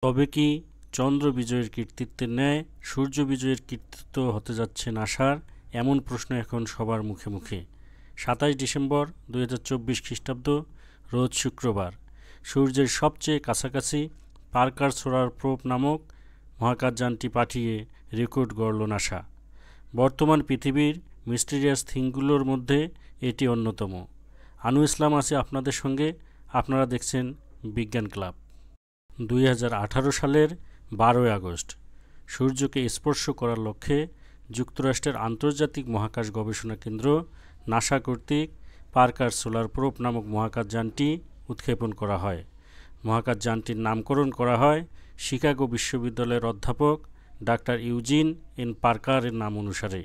তবে কি চন্দ্র বিজয়ের কৃতিত্বের ন্যায় সূর্য বিজয়ের কৃতিত্ব হতে যাচ্ছে নাসার? এমন প্রশ্ন এখন সবার মুখে মুখে। ২৭ ডিসেম্বর ২০২৪ খ্রিস্টাব্দ, রোজ শুক্রবার। সূর্যের সবচেয়ে কাছাকাছি পার্কার সোলার প্রোব নামক মহাকাশযানটি পাঠিয়ে রেকর্ড গড়ল নাসা। বর্তমান পৃথিবীর মিস্টিরিয়াস থিংগুলোর মধ্যে এটি অন্যতম। আনু ইসলাম আছি আপনাদের সঙ্গে। আপনারা দেখছেন বিজ্ঞান ক্লাব। ২০১৮ সালের ১২ আগস্ট সূর্যকে স্পর্শ করার লক্ষ্যে যুক্তরাষ্ট্রের আন্তর্জাতিক মহাকাশ গবেষণা কেন্দ্র নাসা কর্তৃক পার্কার সোলার প্রোব নামক মহাকাশযানটি উৎক্ষেপণ করা হয়। মহাকাশযানটির নামকরণ করা হয় শিকাগো বিশ্ববিদ্যালয়ের অধ্যাপক ডাক্তার ইউজিন এন পার্কারের নাম অনুসারে,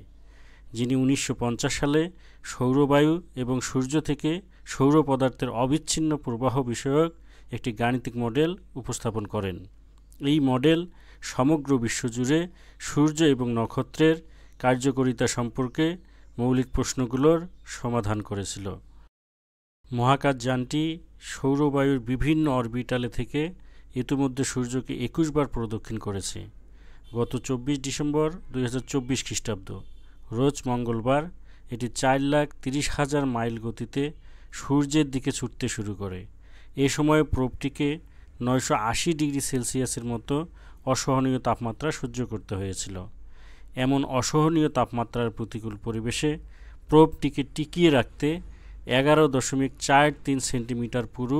যিনি ১৯৫০ সালে সৌরবায়ু এবং সূর্য থেকে সৌর পদার্থের অবিচ্ছিন্ন প্রবাহ বিষয়ক একটি গাণিতিক মডেল উপস্থাপন করেন। এই মডেল সমগ্র বিশ্বজুড়ে সূর্য এবং নক্ষত্রের কার্যকারিতা সম্পর্কে মৌলিক প্রশ্নগুলোর সমাধান করেছিল। মহাকাশযানটি সৌরবায়ুর বিভিন্ন অরবিটালে থেকে ইতিমধ্যে সূর্যকে ২১ বার প্রদক্ষিণ করেছে। গত ২৪ ডিসেম্বর ২০২৪ খ্রিস্টাব্দ, রোজ মঙ্গলবার, এটি ৪,৩০,০০০ মাইল গতিতে সূর্যের দিকে ছুটতে শুরু করে। এ সময় প্রোবটিকে ৯৮০ ডিগ্রি সেলসিয়াসের মতো অসহনীয় তাপমাত্রা সহ্য করতে হয়েছিল। এমন অসহনীয় তাপমাত্রার প্রতিকূল পরিবেশে প্রোবটিকে টিকিয়ে রাখতে ১১.৪৩ সেন্টিমিটার পুরু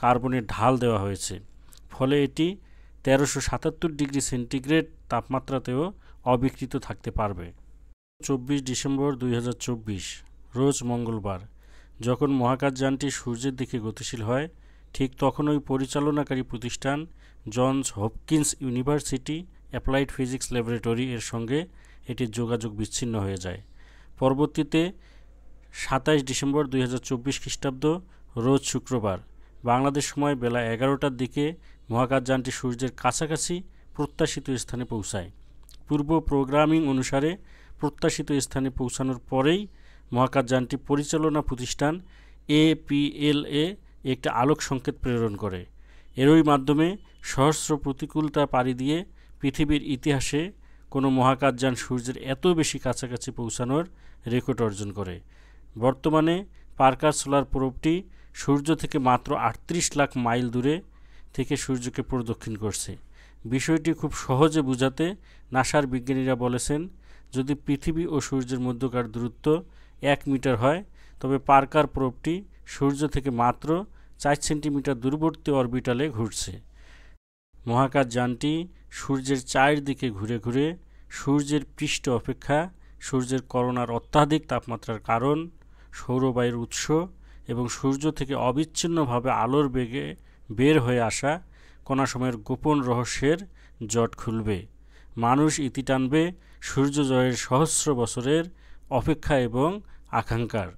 কার্বনের ঢাল দেওয়া হয়েছে। ফলে এটি ১৩৭৭ ডিগ্রি সেন্টিগ্রেড তাপমাত্রাতেও অবিকৃত থাকতে পারবে। ২৪ ডিসেম্বর ২০২৪, রোজ মঙ্গলবার, যখন মহাকাশযানটি সূর্যের দিকে গতিশীল হয়, ঠিক তখনই পরিচালনাকারী প্রতিষ্ঠান Johns Hopkins University Applied Physics Laboratory এর সঙ্গে এটির যোগাযোগ বিচ্ছিন্ন হয়ে যায়। পরবর্তীতে ২৭ ডিসেম্বর ২০২৪ খ্রিস্টাব্দ, রোজ শুক্রবার, বাংলাদেশ সময় বেলা ১১টার দিকে মহাকাশযানটি সূর্যের কাছাকাছি প্রত্যাশিত স্থানে পৌঁছায়। পূর্ব প্রোগ্রামিং অনুসারে প্রত্যাশিত স্থানে পৌঁছানোর পরেই মহাকাশযানটি পরিচালনা প্রতিষ্ঠান APLA একটি আলোক সংকেত প্রেরণ করে। এরই মাধ্যমে সহস্র প্রতিকূলতা পাড়ি দিয়ে পৃথিবীর ইতিহাসে কোনো মহাকাশযান সূর্যের এত বেশি কাছাকাছি পৌঁছানোর রেকর্ড অর্জন করে। বর্তমানে পার্কার সোলার প্রোবটি সূর্য থেকে মাত্র ৩৮ লাখ মাইল দূরে থেকে সূর্যকে প্রদক্ষিণ করছে। বিষয়টি খুব সহজে বোঝাতে নাসার বিজ্ঞানীরা বলেছেন, যদি পৃথিবী ও সূর্যের মধ্যকার দূরত্ব ১ মিটার হয়, তবে পার্কার প্রোবটি সূর্য থেকে মাত্র ৪ সেন্টিমিটার দূরবর্তী অরবিটালে ঘুরছে। মহাকাশযানটি সূর্যের চারদিকে ঘুরে ঘুরে সূর্যের পৃষ্ঠ অপেক্ষা সূর্যের করোনার অত্যাধিক তাপমাত্রার কারণ, সৌরবায়ুর উৎস এবং সূর্য থেকে অবিচ্ছিন্নভাবে আলোর বেগে বের হয়ে আসা কণাসমূহের গোপন রহস্যের জট খুলবে। মানুষ ইতি টানবে সূর্য জয়ের সহস্র বছরের অপেক্ষা এবং আকাঙ্ক্ষার।